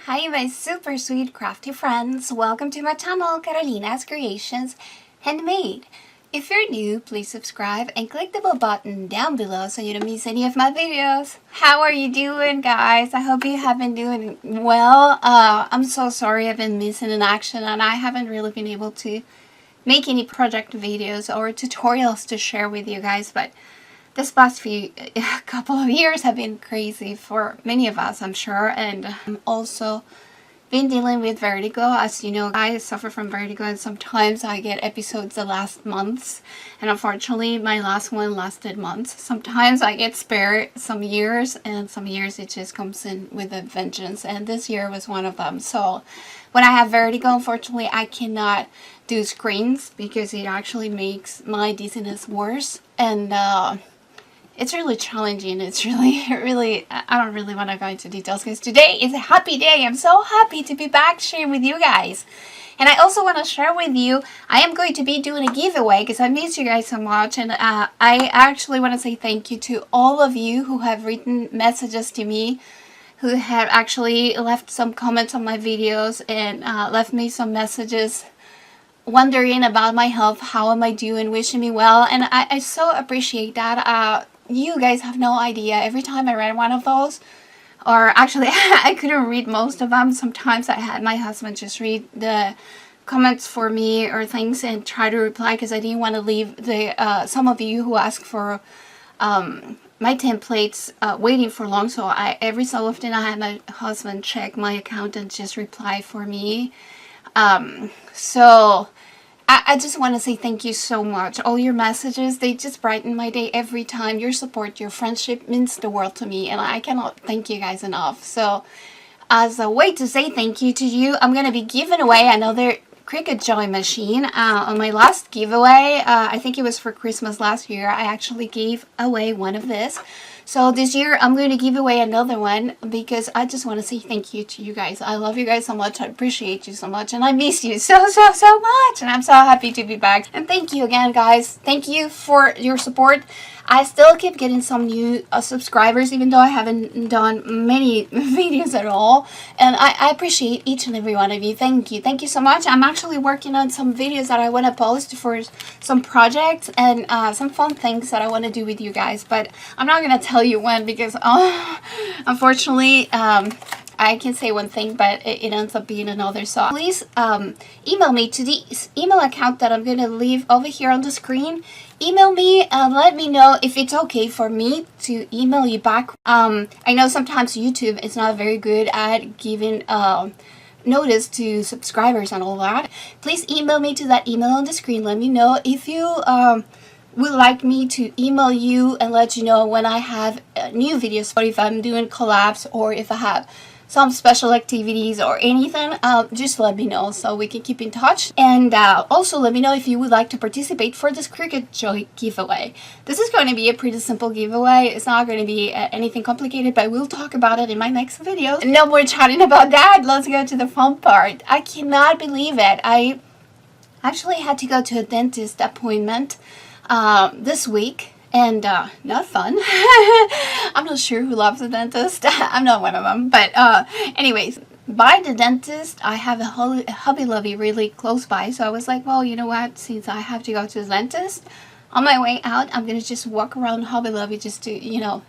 Hi my super sweet crafty friends, welcome to my channel Carolina's Creations Handmade. If you're new, please subscribe and click the bell button down below so you don't miss any of my videos. How are you doing, guys? I hope you have been doing well. I'm so sorry I've been missing in action and I haven't really been able to make any project videos or tutorials to share with you guys, but this past couple of years have been crazy for many of us, I'm sure, and I'm also been dealing with vertigo. As you know, I suffer from vertigo and sometimes I get episodes that last months, and unfortunately my last one lasted months. Sometimes I get spared some years, and some years it just comes in with a vengeance, and this year was one of them. So when I have vertigo, unfortunately I cannot do screens because it actually makes my dizziness worse, and it's really challenging. It's really, I don't really want to go into details because today is a happy day. I'm so happy to be back sharing with you guys. And I also want to share with you, I am going to be doing a giveaway because I miss you guys so much. And I actually want to say thank you to all of you who have written messages to me, who have actually left some comments on my videos and left me some messages wondering about my health, how am I doing, wishing me well. And I so appreciate that. You guys have no idea. Every time I read one of those, or actually I couldn't read most of them. Sometimes I had my husband just read the comments for me or things and try to reply because I didn't want to leave the some of you who ask for my templates waiting for long. So every so often I had my husband check my account and just reply for me. So I just want to say thank you so much. All your messages, they just brighten my day every time. Your support, your friendship means the world to me, and I cannot thank you guys enough. So as a way to say thank you to you, I'm going to be giving away another Cricut Joy machine. On my last giveaway, I think it was for Christmas last year, I actually gave away one of this. So this year I'm going to give away another one because I just want to say thank you to you guys. I love you guys so much. I appreciate you so much. And I miss you so much. And I'm so happy to be back. And thank you again, guys. Thank you for your support. I still keep getting some new subscribers, even though I haven't done many videos at all. And I appreciate each and every one of you. Thank you. Thank you so much. I'm actually working on some videos that I want to post for some projects and some fun things that I want to do with you guys. But I'm not going to tell you when because unfortunately I can say one thing but it ends up being another. So please email me to the email account that I'm going to leave over here on the screen. Email me and let me know if it's okay for me to email you back. I know sometimes YouTube is not very good at giving notice to subscribers and all that. Please email me to that email on the screen. Let me know if you would like me to email you and let you know when I have new videos, or if I'm doing collabs, or if I have some special activities or anything. Just let me know so we can keep in touch. And also let me know if you would like to participate for this Cricut Joy giveaway. This is going to be a pretty simple giveaway. It's not going to be anything complicated, but we'll talk about it in my next video. No more chatting about that. Let's go to the fun part. I cannot believe it. I actually had to go to a dentist appointment this week, and not fun. I'm not sure who loves a dentist. I'm not one of them, but anyways, by the dentist I have a Hobby Lobby really close by, so I was like, well, you know what, since I have to go to the dentist, on my way out I'm gonna just walk around Hobby Lobby just to, you know,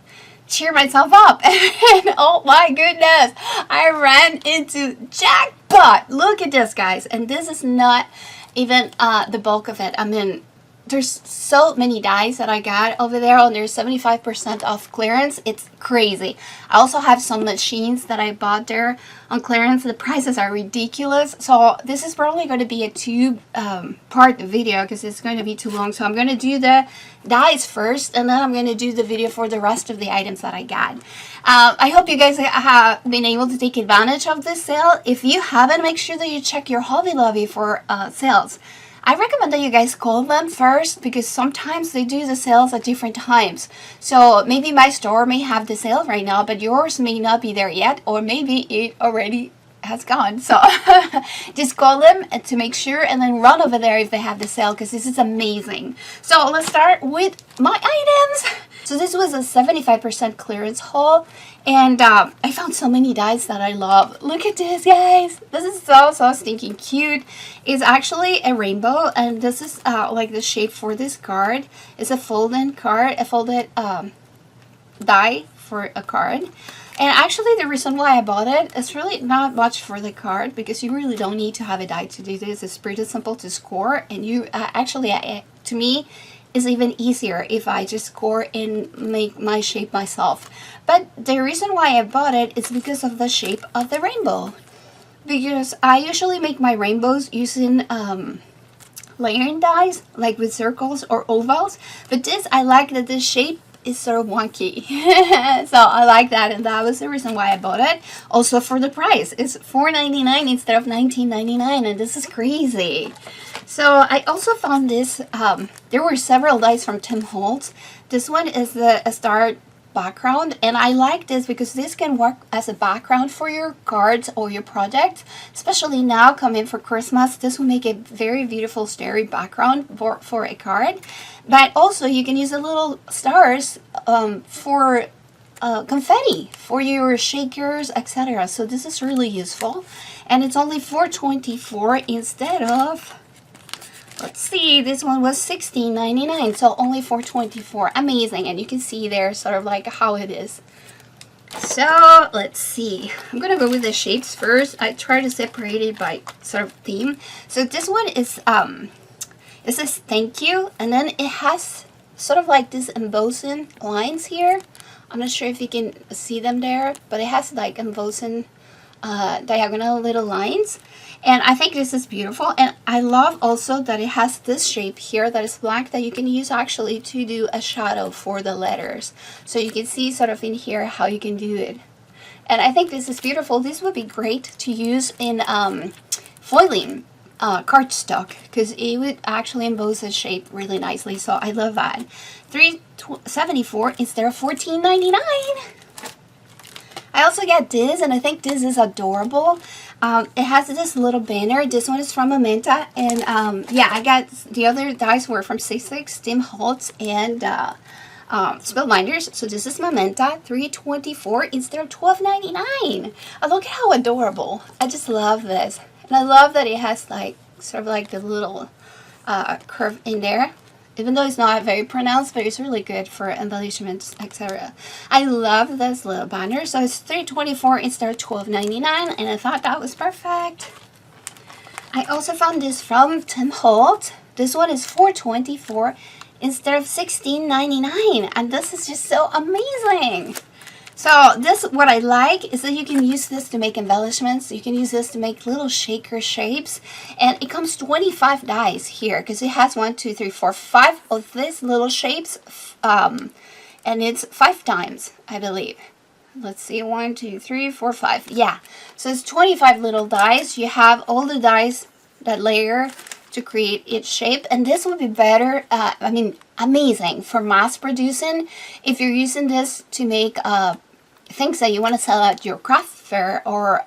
cheer myself up. And oh my goodness, I ran into jackpot. Look at this, guys, and this is not even the bulk of it. I mean, there's so many dies that I got over there on their 75% off clearance. It's crazy. I also have some machines that I bought there on clearance. The prices are ridiculous. So this is probably going to be a two-part video because it's going to be too long. So I'm going to do the dies first, and then I'm going to do the video for the rest of the items that I got. I hope you guys have been able to take advantage of this sale. If you haven't, make sure that you check your Hobby Lobby for sales. I recommend that you guys call them first because sometimes they do the sales at different times. So maybe my store may have the sale right now, but yours may not be there yet, or maybe it already has gone. So just call them to make sure, and then run over there if they have the sale, because this is amazing. So let's start with my items. So this was a 75% clearance haul, and I found so many dies that I love. Look at this, guys. This is so stinking cute. It's actually a rainbow, and this is like the shape for this card. It's a folded card, a folded die for a card. And actually the reason why I bought it is really not much for the card, because you really don't need to have a die to do this. It's pretty simple to score, and you actually, to me, is even easier if I just score and make my shape myself. But the reason why I bought it is because of the shape of the rainbow. Because I usually make my rainbows using layering dies, like with circles or ovals. But this, I like that this shape is sort of wonky. So I like that, and that was the reason why I bought it. Also for the price. It's $4.99 instead of $19.99, and this is crazy. So I also found this, there were several dies from Tim Holtz. This one is a star background, and I like this because this can work as a background for your cards or your projects, especially now coming for Christmas. This will make a very beautiful starry background for a card. But also you can use the little stars for confetti for your shakers, etc. So this is really useful, and it's only $4.24 instead of, let's see, this one was $16.99, so only $4.24. Amazing. And you can see there sort of like how it is. So let's see, I'm gonna go with the shapes first. I try to separate it by sort of theme. So this one is it says thank you, and then it has sort of like this embossing lines here. I'm not sure if you can see them there, but it has like embossing diagonal little lines, and I think this is beautiful. And I love also that it has this shape here that is black that you can use actually to do a shadow for the letters, so you can see sort of in here how you can do it. And I think this is beautiful. This would be great to use in foiling cardstock, because it would actually emboss the shape really nicely. So I love that. $3.74 instead of $14.99. I also got this, and I think this is adorable. It has this little banner. This one is from Mementa, and yeah, I got the other dies were from Sizzex, Tim Holtz, and Spellbinders. So this is Mementa, $3.24 instead of $12.99. Look at how adorable. I just love this, and I love that it has like sort of like the little curve in there. Even though it's not very pronounced, but it's really good for embellishments, etc. I love this little banner. So it's $3.24 instead of $12.99, and I thought that was perfect. I also found this from Tim Holtz. This one is $4.24 instead of $16.99, and this is just so amazing. So this, what I like is that you can use this to make embellishments. You can use this to make little shaker shapes, and it comes 25 dies here, because it has 1, 2, 3, 4, 5 of these little shapes, and it's 5 times, I believe. Let's see, 1, 2, 3, 4, 5. Yeah, so it's 25 little dies. You have all the dies that layer to create its shape, and this would be better, I mean, amazing for mass producing. If you're using this to make things that you want to sell at your craft fair, or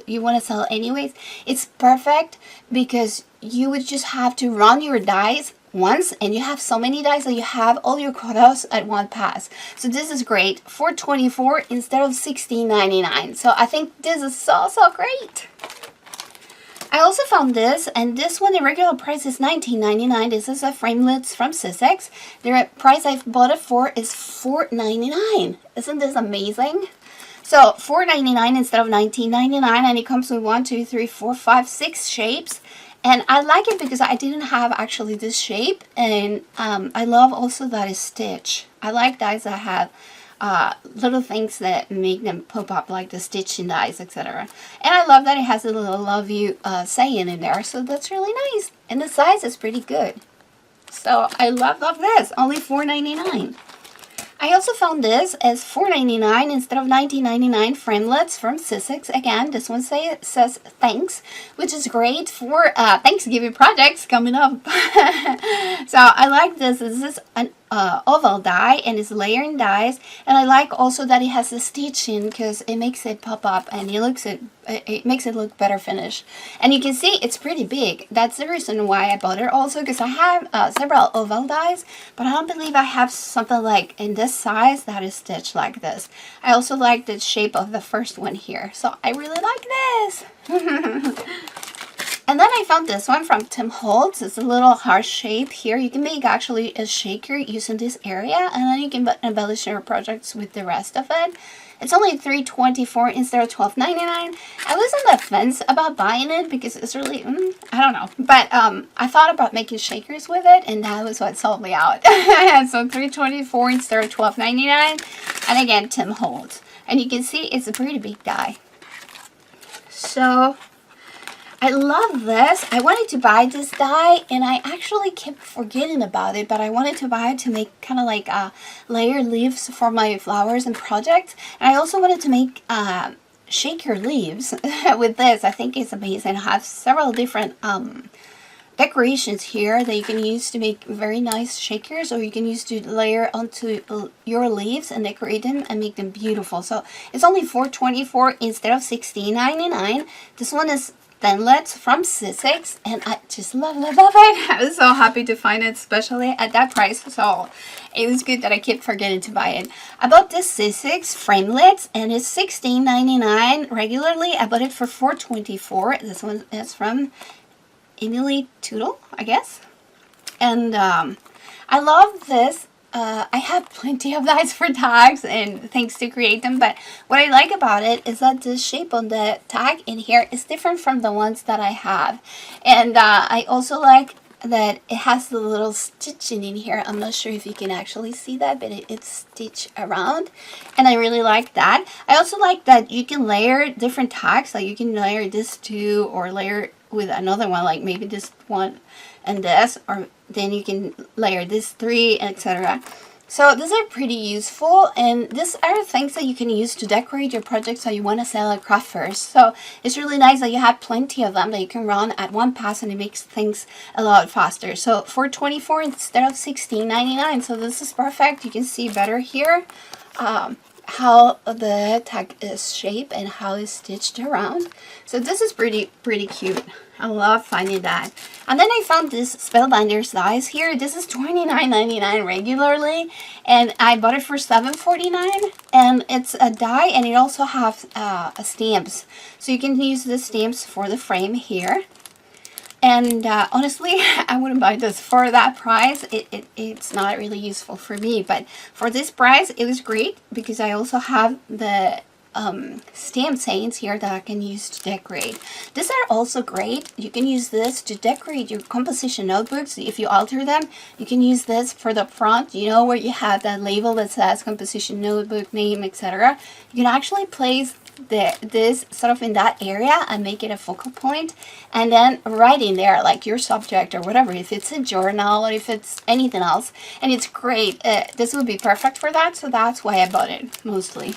you want to sell anyways, it's perfect, because you would just have to run your dies once, and you have so many dies that you have all your quotas at one pass. So this is great. $4.24 instead of $16.99. So I think this is so great. I also found this, and this one, the regular price is $19.99. This is a Framelits from Sizzex. The price I bought it for is $4.99. Isn't this amazing? So $4.99 instead of $19.99, and it comes with 1, 2, 3, 4, 5, 6 shapes. And I like it because I didn't have actually this shape, and I love also that it's stitch. I like dies that have little things that make them pop up, like the stitching dies, etc. And I love that it has a little love you saying in there, so that's really nice. And the size is pretty good. So I love this. Only $4.99. I also found this as $4.99 instead of $19.99 Framelits from Sizzex. Again, this one says thanks, which is great for Thanksgiving projects coming up. So I like this. This is an oval die, and it's layering dies. And I like also that it has the stitching because it makes it pop up and it makes it look better finished. And you can see it's pretty big. That's the reason why I bought it also, because I have several oval dies, but I don't believe I have something like in this size that is stitched like this. I also like the shape of the first one here, so I really like this. And then I found this one from Tim Holtz. It's a little heart shape here. You can make actually a shaker using this area, and then you can embellish your projects with the rest of it. It's only $3.24 instead of $12.99. I was on the fence about buying it because it's really, I don't know. But I thought about making shakers with it, and that was what sold me out. So $3.24 instead of $12.99. And again, Tim Holtz. And you can see it's a pretty big die. So I love this. I wanted to buy this die, and I actually kept forgetting about it, but I wanted to buy it to make kind of like layered leaves for my flowers and projects. And I also wanted to make shaker leaves with this. I think it's amazing. I have several different decorations here that you can use to make very nice shakers, or you can use to layer onto your leaves and decorate them and make them beautiful. So it's only $4.24 instead of $16.99. This one is Thinlits from Sizzex, and I just love it. I was so happy to find it, especially at that price. So it was good that I kept forgetting to buy it. I bought this Sizzex Framelits, and it's $16.99 regularly. I bought it for $4.24. This one is from Emily Tootle, I guess. And I love this. I have plenty of dies for tags and things to create them, but what I like about it is that the shape on the tag in here is different from the ones that I have. And I also like that it has the little stitching in here. I'm not sure if you can actually see that, but it's stitched around, and I really like that. I also like that you can layer different tags, like you can layer this two or layer with another one, like maybe this one and this, or then you can layer this three, etc. So these are pretty useful, and these are things that you can use to decorate your projects that you want to sell at craft fairs. So it's really nice that you have plenty of them that you can run at one pass, and it makes things a lot faster. So $4.24 instead of $16.99. So this is perfect. You can see better here how the tag is shaped and how it's stitched around. So this is pretty cute. I love finding that. And then I found this Spellbinders dies here. This is $29.99 regularly, and I bought it for $7.49. And it's a die, and it also has stamps. So you can use the stamps for the frame here. And honestly, I wouldn't buy this for that price. It's not really useful for me, but for this price, it was great because I also have the stamp sayings here that I can use to decorate. These are also great. You can use this to decorate your composition notebooks. If you alter them, you can use this for the front, you know, where you have that label that says composition notebook name, etc. You can actually place this sort of in that area and make it a focal point, and then write in there like your subject or whatever, if it's a journal or if it's anything else, and it's great. This would be perfect for that, so that's why I bought it mostly.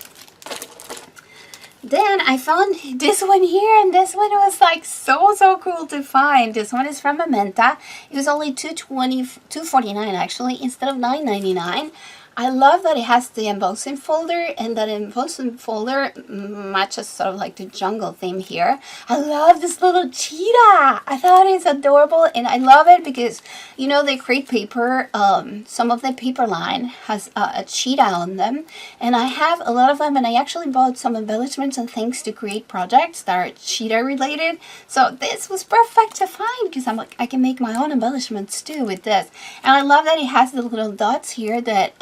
Then I found this one here, and this one was like so cool to find. This one is from Mementa. It was only $2.49 actually instead of $9.99. I love that it has the embossing folder, and that embossing folder matches sort of like the jungle theme here. I love this little cheetah. I thought it's adorable, and I love it because, you know, they create paper. Some of the paper line has a cheetah on them, and I have a lot of them, and I actually bought some embellishments and things to create projects that are cheetah related. So this was perfect to find because I'm like, I can make my own embellishments too with this. And I love that it has the little dots here that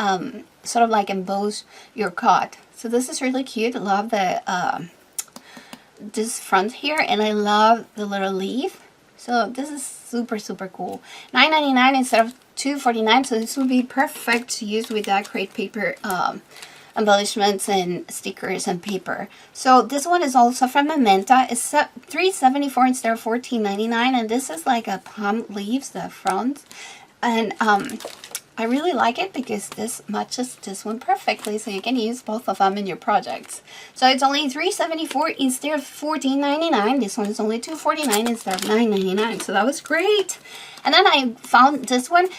sort of like emboss your card. So this is really cute. I love the this front here, and I love the little leaf. So this is super cool. $9.99 instead of $2.49. So this would be perfect to use with that create paper embellishments and stickers and paper. So this one is also from Mementa. It's $3.74 instead of $14.99, and this is like a palm leaves, the front. And I really like it because this matches this one perfectly, so you can use both of them in your projects. So it's only $3.74 instead of $14.99. This one is only $2.49 instead of $9.99, so that was great. And then I found this one,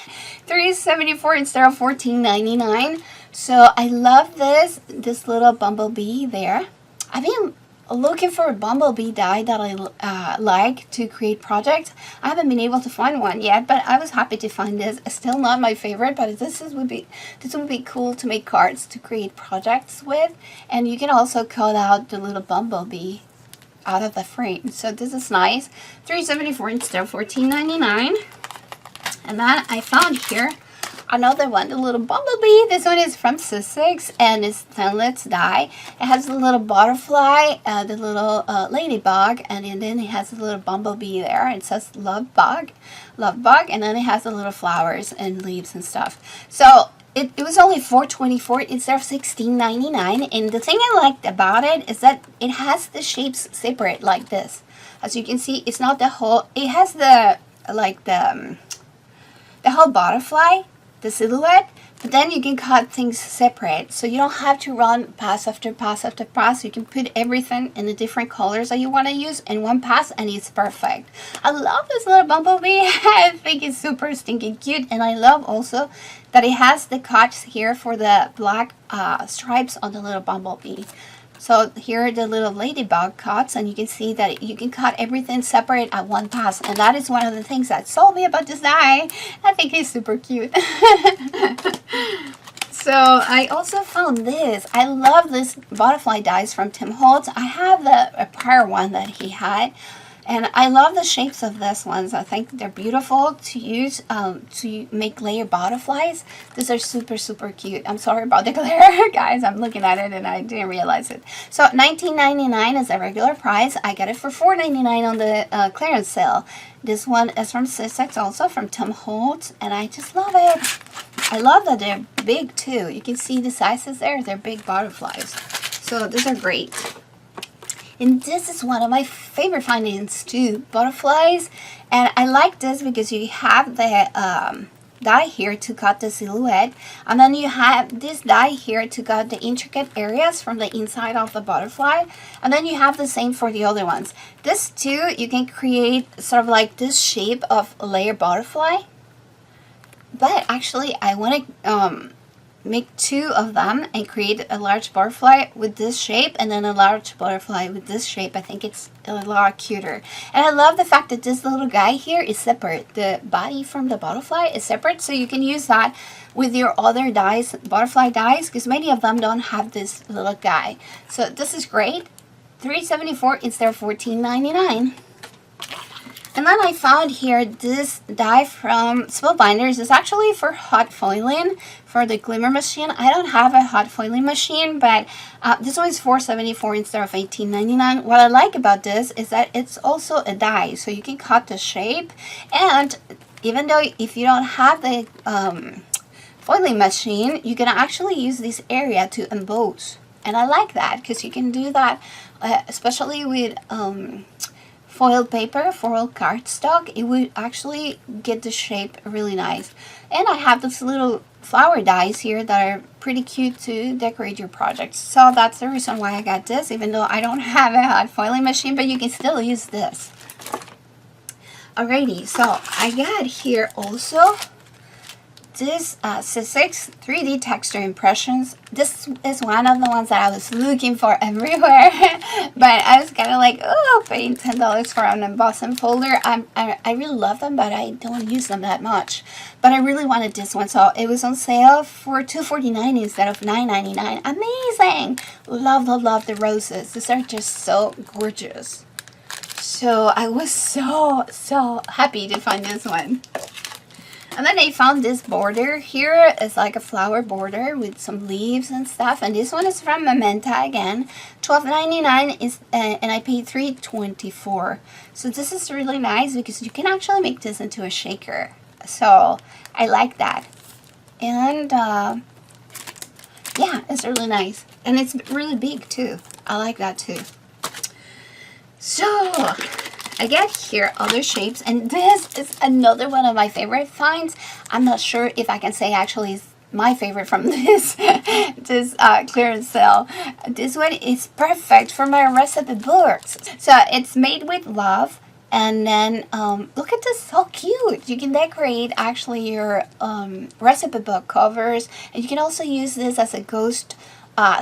$3.74 instead of $14.99. So I love this little bumblebee there. I've been looking for a bumblebee die that I like to create projects. I haven't been able to find one yet, but I was happy to find this. It's still not my favorite, but this would be cool to make cards to create projects with. And you can also cut out the little bumblebee out of the frame. So this is nice. $3.74 instead of $14.99. And then I found here another one, the little bumblebee. This one is from Sizzex, and it's Thinlits die. It has the little butterfly, the little ladybug, and then it has a little bumblebee there. It says love bug, and then it has the little flowers and leaves and stuff. So it was only $4.24 instead of $16.99. And the thing I liked about it is that it has the shapes separate like this. As you can see, it's not the whole. It has the whole butterfly, the silhouette, but then you can cut things separate, so you don't have to run pass after pass after pass. You can put everything in the different colors that you want to use in one pass, and it's perfect. I love this little bumblebee. I think it's super stinking cute, and I love also that it has the cuts here for the black stripes on the little bumblebee. So here are the little ladybug cuts, and you can see that you can cut everything separate at one pass, and that is one of the things that sold me about this die. I think it's super cute. So I also found this. I love this butterfly dies from Tim Holtz. I have a prior one that he had, and I love the shapes of these ones. I think they're beautiful to use to make layer butterflies. These are super, super cute. I'm sorry about the glare, guys. I'm looking at it and I didn't realize it. So $19.99 is the regular price. I got it for $4.99 on the clearance sale. This one is from Sizzex, also from Tim Holtz, and I just love it. I love that they're big too. You can see the sizes there. They're big butterflies. So these are great. And this is one of my favorite findings too, butterflies. And I like this because you have the die here to cut the silhouette, and then you have this die here to cut the intricate areas from the inside of the butterfly, and then you have the same for the other ones. This too, you can create sort of like this shape of a layer butterfly, but actually I want to make two of them and create a large butterfly with this shape and then a large butterfly with this shape. I think it's a lot cuter. And I love the fact that this little guy here is separate. The body from the butterfly is separate, so you can use that with your other dies, butterfly dies, because many of them don't have this little guy. So this is great. $3.74 instead of $14.99. And then I found here this die from Spellbinders. It's actually for hot foiling for the glimmer machine. I don't have a hot foiling machine, but this one is $4.74 instead of $18.99. What I like about this is that it's also a die, so you can cut the shape. And even though if you don't have the foiling machine, you can actually use this area to emboss. And I like that because you can do that, especially with foiled paper, foiled cardstock. It would actually get the shape really nice. And I have these little flower dies here that are pretty cute to decorate your projects. So that's the reason why I got this, even though I don't have a hot foiling machine, but you can still use this. Alrighty, so I got here also this Sizzex 3D texture impressions. This is one of the ones that I was looking for everywhere, but I was kind of like, oh, paying $10 for an embossing folder. I really love them, but I don't use them that much. But I really wanted this one, so it was on sale for $2.49 instead of $9.99. Amazing! Love, love, love the roses. These are just so gorgeous. So I was so happy to find this one. And then I found this border here. It's like a flower border with some leaves and stuff. And this one is from Mementa again. $12.99 is, and I paid $3.24. So this is really nice because you can actually make this into a shaker. So I like that. And yeah, it's really nice. And it's really big too. I like that too. So I get here other shapes, and this is another one of my favorite finds. I'm not sure if I can say actually is my favorite from this clearance sale. This one is perfect for my recipe books. So it's made with love. And then look at this, so cute. You can decorate actually your recipe book covers, and you can also use this as a ghost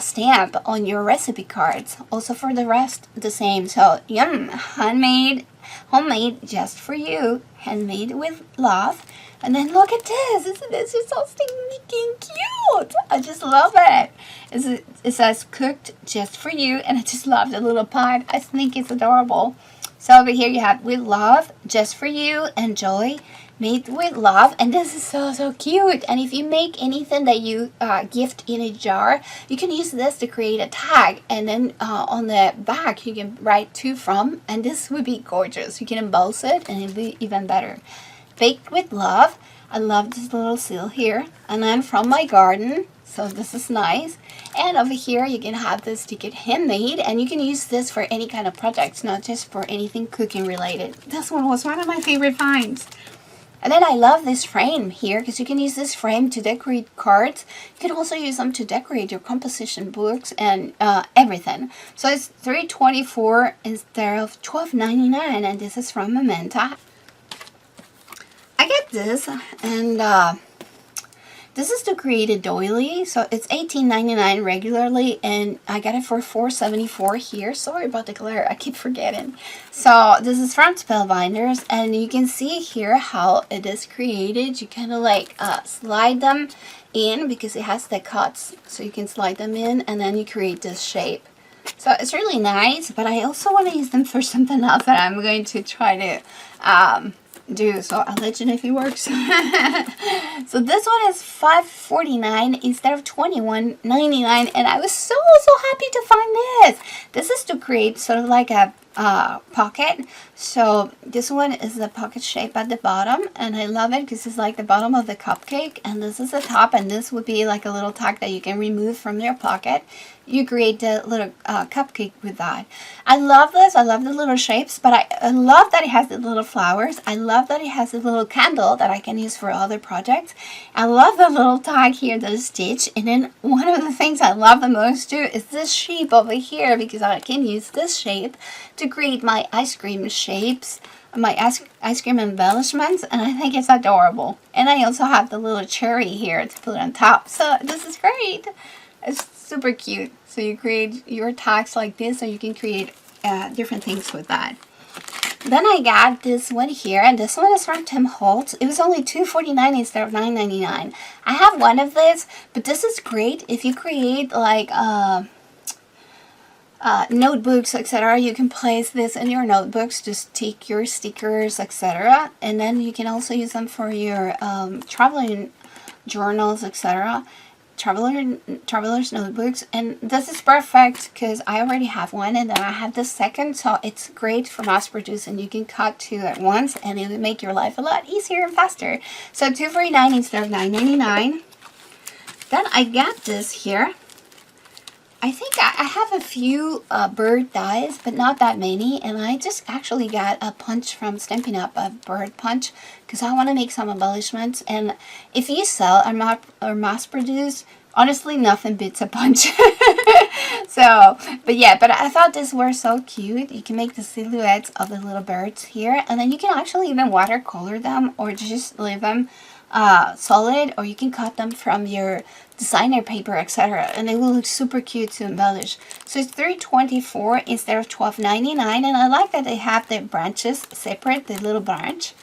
stamp on your recipe cards. Also for the rest, the same. So yum, handmade, homemade, just for you, handmade with love. And then look at this. This is so stinking cute. I just love it. It says cooked just for you, and I just love the little pot. I think it's adorable. So over here you have with love, just for you, and joy, made with love. And this is so cute. And if you make anything that you gift in a jar, you can use this to create a tag. And then on the back you can write to from, and this would be gorgeous. You can emboss it and it'll be even better. Baked with love. I love this little seal here. And then from my garden. So this is nice. And over here you can have this ticket handmade, and you can use this for any kind of projects, not just for anything cooking related. This one was one of my favorite finds. And then I love this frame here, because you can use this frame to decorate cards. You can also use them to decorate your composition books and everything. So it's $3.24 instead of $12.99, and this is from Mementa. I get this, and this is to create a doily. So it's $18.99 regularly, and I got it for $4.74 here. Sorry about the glare, I keep forgetting. So this is from Spellbinders, and you can see here how it is created. You kind of like slide them in, because it has the cuts, so you can slide them in, and then you create this shape. So it's really nice, but I also want to use them for something else that I'm going to try to do, so I'll let you know if it works. So this one is $5.49 instead of $21.99, and I was so happy to find this. This is to create sort of like a pocket. So this one is the pocket shape at the bottom, and I love it because it's like the bottom of the cupcake, and this is the top, and this would be like a little tag that you can remove from your pocket. You create the little cupcake with that. I love this. I love the little shapes, but I love that it has the little flowers. I love that it has the little candle that I can use for other projects. I love the little tag here, the stitch. And then one of the things I love the most too is this shape over here, because I can use this shape to create my ice cream shapes, my ice cream embellishments, and I think it's adorable. And I also have the little cherry here to put on top. So this is great. It's super cute. So you create your tags like this, or you can create different things with that. Then I got this one here, and this one is from Tim Holtz. It was only $2.49 instead of $9.99. I have one of this, but this is great if you create like notebooks, etc. You can place this in your notebooks to stick your stickers, etc. And then you can also use them for your traveling journals, etc. Traveler's notebooks. And this is perfect because I already have one, and then I have the second, so it's great for mass produce, and you can cut two at once, and it will make your life a lot easier and faster. So $2.49 instead of $9.99. Then I got this here. I think I have a few bird dies, but not that many, and I just actually got a punch from Stampin' Up, a bird punch, because I want to make some embellishments. And if you sell or mass produce, honestly nothing beats a punch. So, but I thought these were so cute. You can make the silhouettes of the little birds here, and then you can actually even watercolor them, or just leave them solid, or you can cut them from your designer paper, etc., and they will look super cute to embellish. So it's $3.24 instead of $12.99, and I like that they have the branches separate, the little branch.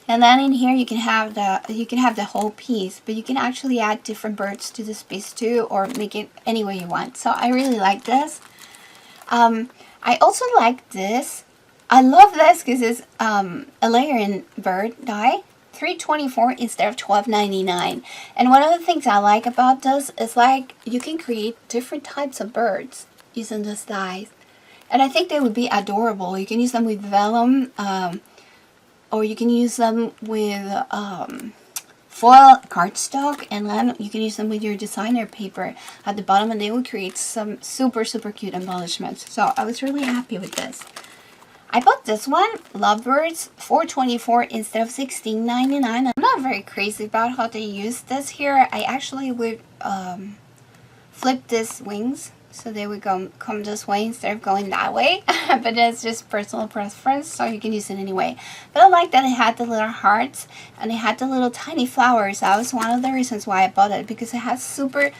And then in here you can have the whole piece, but you can actually add different birds to this piece too, or make it any way you want. So I really like this. I also like this. I love this because it's a layering bird die. $3.24 instead of $12.99. And one of the things I like about this is like you can create different types of birds using this dies, and I think they would be adorable. You can use them with vellum, or you can use them with foil cardstock, and then you can use them with your designer paper at the bottom, and they will create some super cute embellishments. So I was really happy with this. I bought this one, Lovebirds, $4.24 instead of $16.99. I'm not very crazy about how they use this here. I actually would flip these wings so they would come this way instead of going that way. But that's just personal preference, so you can use it anyway. But I like that it had the little hearts and it had the little tiny flowers. That was one of the reasons why I bought it, because it has super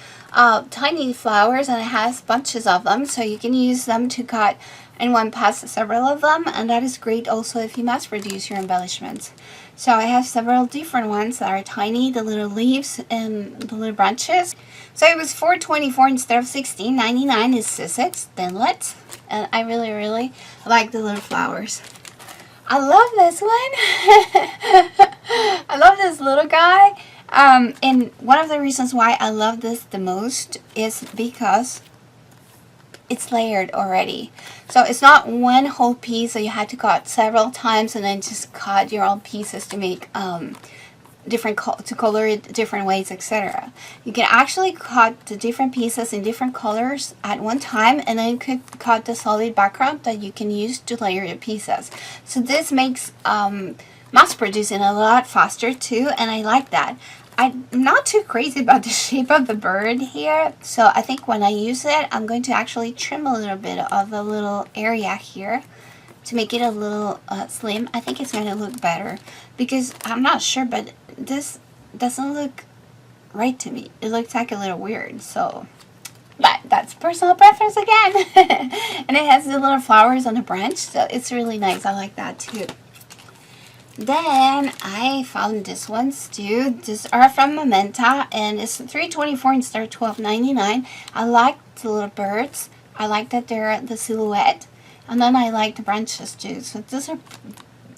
tiny flowers and it has bunches of them, so you can use them to cut in one pass several of them, and that is great also if you mass produce your embellishments. So I have several different ones that are tiny, the little leaves and the little branches. So it was $4.24 instead of $16.99. Is Sizzix Thinlits, and I really like the little flowers. I love this one. I love this little guy. And one of the reasons why I love this the most is because it's layered already. So it's not one whole piece, so you had to cut several times and then just cut your own pieces to make to color it different ways, etc. You can actually cut the different pieces in different colors at one time, and then you could cut the solid background that you can use to layer your pieces. So this makes mass producing a lot faster too, and I like that. I'm not too crazy about the shape of the bird here, so I think when I use it, I'm going to actually trim a little bit of the little area here to make it a little slim. I think it's going to look better, because I'm not sure, but this doesn't look right to me. It looks like a little weird, so, but that's personal preference again. And it has the little flowers on the branch, so it's really nice. I like that too. Then I found this ones too. These are from Momenta, and it's $3.24 instead of $12.99. I like the little birds. I like that they're the silhouette, and then I like the branches too. So these are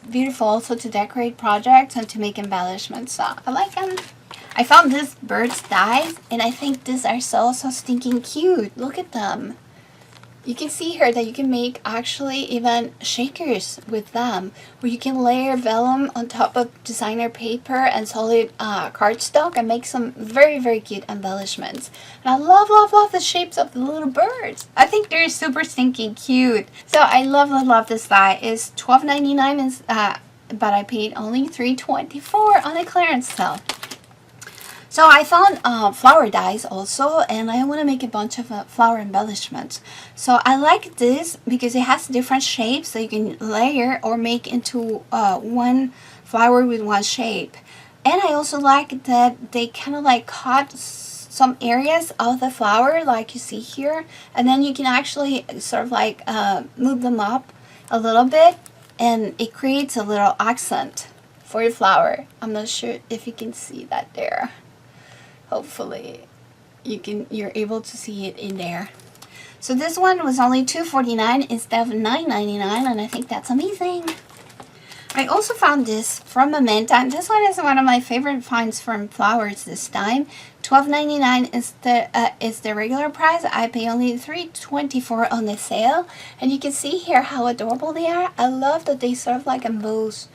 beautiful also to decorate projects and to make embellishments. So I like them. I found these birds dies, and I think these are so stinking cute. Look at them. You can see here that you can make actually even shakers with them, where you can layer vellum on top of designer paper and solid cardstock and make some very cute embellishments. And I love the shapes of the little birds. I think they're super stinking cute. So I love this die. It's $12.99, but I paid only $3.24 on a clearance sale. So I found flower dies also, and I want to make a bunch of flower embellishments. So I like this because it has different shapes that you can layer or make into one flower with one shape. And I also like that they kind of like cut some areas of the flower like you see here, and then you can actually sort of like move them up a little bit, and it creates a little accent for your flower. I'm not sure if you can see that there. Hopefully you're able to see it in there. So this one was only $2.49 instead of $9.99, and I think that's amazing. I also found this from Momenta, and this one is one of my favorite finds from flowers this time. $12.99 is the regular price. I pay only $3.24 on the sale, and you can see here how adorable they are. I love that they sort of like emboss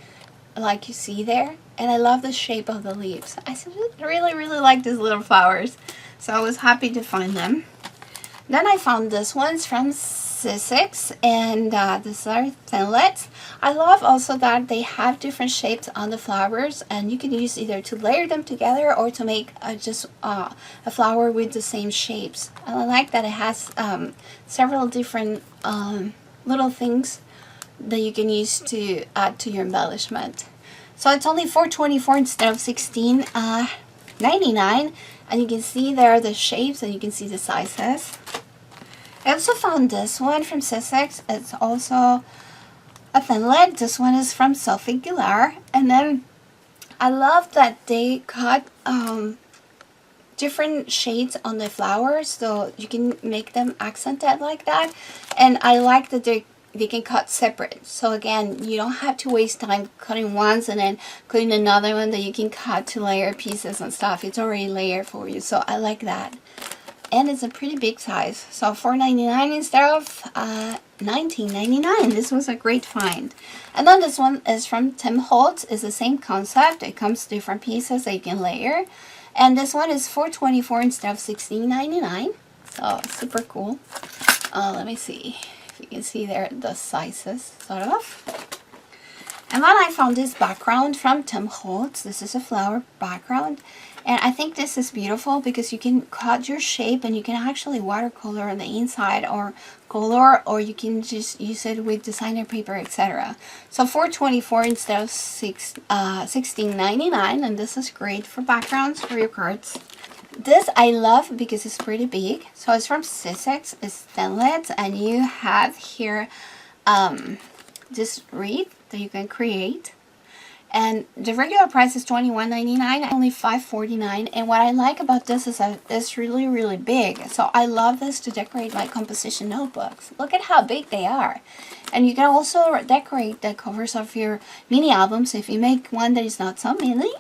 like you see there, and I love the shape of the leaves. I really like these little flowers, so I was happy to find them. Then I found this ones from Sizzex, and these are Thinlits. I love also that they have different shapes on the flowers, and you can use either to layer them together or to make just a flower with the same shapes. And I like that it has several different little things that you can use to add to your embellishment. So it's only $4.24 instead of $16.99, and you can see there are the shapes and you can see the sizes. I also found this one from Sizzex. It's also a Thinlit. This one is from Sophie Guillard, and then I love that they cut different shades on the flowers, so you can make them accented like that. And I like that they can cut separate, so again you don't have to waste time cutting ones and then cutting another one that you can cut to layer pieces and stuff. It's already layered for you, so I like that. And it's a pretty big size, so $4.99 instead of $19.99. This was a great find. And then this one is from Tim Holtz. It's the same concept. It comes different pieces that you can layer, and this one is $4.24 instead of $16.99, so super cool. Let me see if You can see there the sizes, sort of. And then I found this background from Tim Holtz. This is a flower background. And I think this is beautiful because you can cut your shape and you can actually watercolor on the inside or color, or you can just use it with designer paper, etc. So $4.24 instead of $16.99, and this is great for backgrounds for your cards. This I love because it's pretty big. So it's from Sizzix, it's Thinlits, and you have here this wreath that you can create. And the regular price is $21.99, only $5.49. And what I like about this is that it's really, really big. So I love this to decorate my composition notebooks. Look at how big they are. And you can also decorate the covers of your mini albums. If you make one that is not so mini,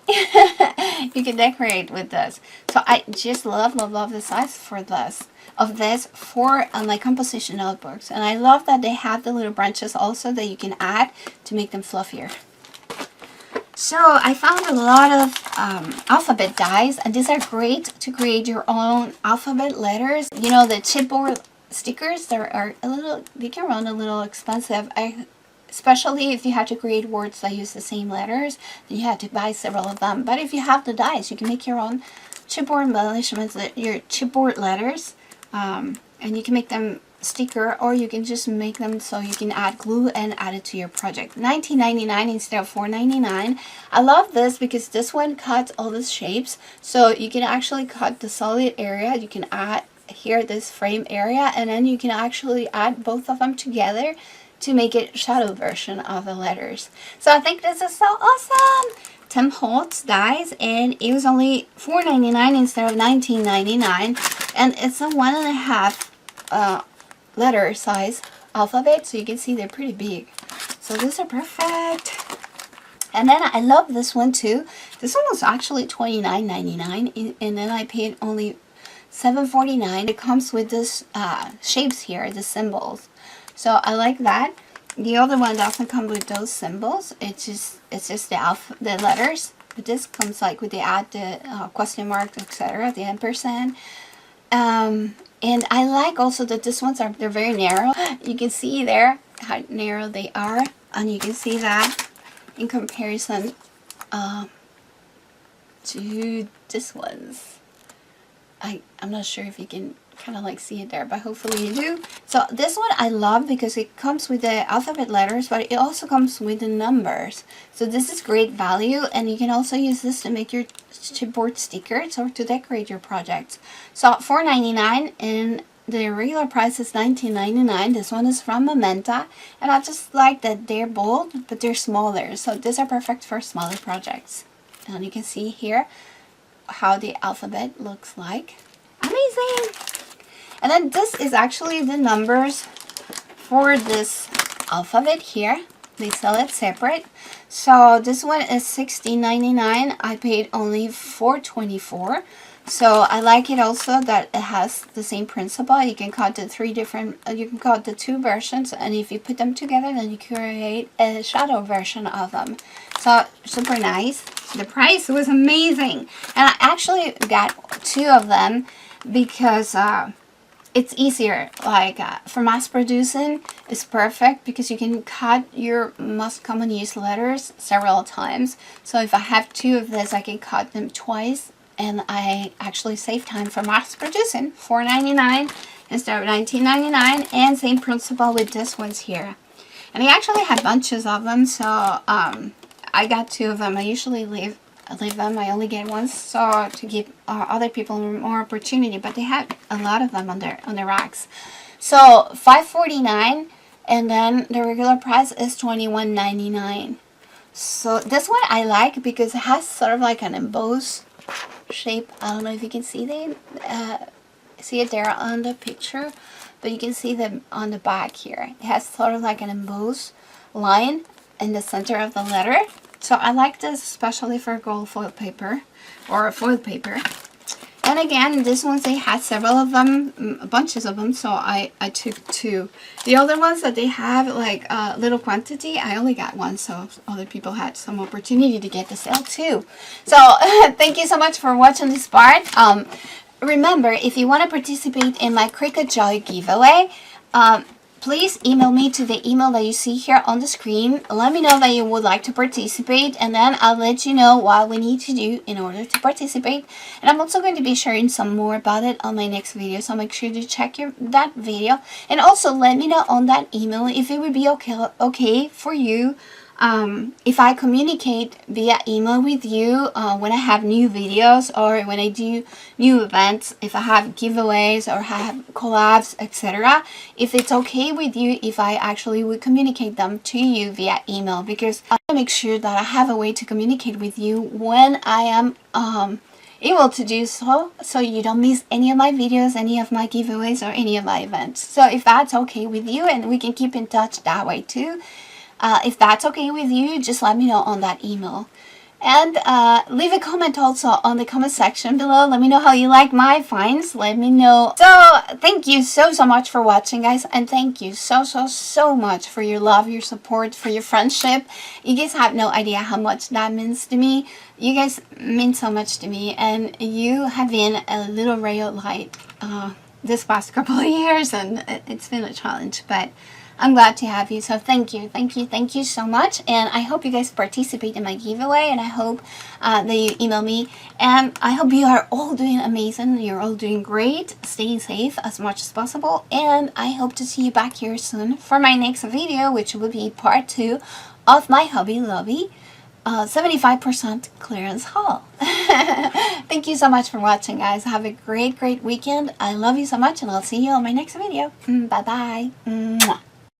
you can decorate with this. So I just love, love, love the size for this. Of this for my composition notebooks. And I love that they have the little branches also that you can add to make them fluffier. So I found a lot of alphabet dies, and these are great to create your own alphabet letters. You know, the chipboard stickers, they can run a little expensive. Especially if you have to create words that use the same letters, then you have to buy several of them. But if you have the dies, you can make your own chipboard embellishments, your chipboard letters, and you can make them sticker, or you can just make them so you can add glue and add it to your project. $19.99 instead of $4.99. I love this because this one cuts all the shapes, so you can actually cut the solid area. You can add here this frame area, and then you can actually add both of them together to make it shadow version of the letters. So I think this is so awesome. Tim Holtz dies, and it was only $4.99 instead of $19.99, and it's a 1.5 letter size alphabet, so you can see they're pretty big. So these are perfect. And then I love this one too. This one was actually $29.99, and then I paid only $7.49. It comes with this shapes here, the symbols. So I like that. The other one doesn't come with those symbols. It's just the letters. But this comes like with the add the question mark, etc., the ampersand. And I like also that these ones they're very narrow. You can see there how narrow they are, and you can see that in comparison to this ones. I'm not sure if you can kind of like see it there, but hopefully you do. So this one I love because it comes with the alphabet letters, but it also comes with the numbers. So this is great value, and you can also use this to make your chipboard stickers or to decorate your projects. So $4.99, and the regular price is $19.99. This one is from Mementa, and I just like that they're bold, but they're smaller. So these are perfect for smaller projects. And you can see here how the alphabet looks like. Amazing! And then this is actually the numbers for this alphabet here. They sell it separate. So this one is $16.99. I paid only $4.24. So I like it also that it has the same principle. You can cut the the two versions, and if you put them together, then you create a shadow version of them. So super nice. The price was amazing, and I actually got two of them because it's easier. Like for mass producing, it's perfect because you can cut your most common use letters several times. So if I have two of this, I can cut them twice, and I actually save time for mass producing. $4.99 instead of $19.99, and same principle with this ones here. And I actually had bunches of them, so I got two of them. I usually leave them. I only get one, so to give other people more opportunity. But they had a lot of them on their racks. So $5.49, and then the regular price is $21.99. So this one I like because it has sort of like an embossed shape. I don't know if you can see it there on the picture, but you can see them on the back here. It has sort of like an embossed line in the center of the letter. So I like this especially for gold foil paper or foil paper. And again, this ones, they had several of them, bunches of them, so I took two. The other ones that they have like a little quantity, I only got one, so other people had some opportunity to get the sale too. So thank you so much for watching this part. Remember, if you want to participate in my Cricut Joy giveaway, please email me to the email that you see here on the screen. Let me know that you would like to participate, and then I'll let you know what we need to do in order to participate. And I'm also going to be sharing some more about it on my next video, so make sure to check that video. And also let me know on that email if it would be okay for you if I communicate via email with you when I have new videos, or when I do new events, if I have giveaways or have collabs, etc. If it's okay with you if I actually would communicate them to you via email, because I want to make sure that I have a way to communicate with you when I am able to do so you don't miss any of my videos, any of my giveaways, or any of my events. So if that's okay with you, and we can keep in touch that way too. If that's okay with you, just let me know on that email. And leave a comment also on the comment section below. Let me know how you like my finds. Let me know. So thank you so much for watching, guys. And thank you so much for your love, your support, for your friendship. You guys have no idea how much that means to me. You guys mean so much to me. And you have been a little ray of light this past couple of years. And it's been a challenge, but I'm glad to have you. So thank you so much. And I hope you guys participate in my giveaway, and I hope that you email me. And I hope you are all doing amazing. You're all doing great, staying safe as much as possible. And I hope to see you back here soon for my next video, which will be part 2 of my Hobby Lobby 75% clearance haul. Thank you so much for watching, guys. Have a great weekend. I love you so much, and I'll see you on my next video. Bye bye.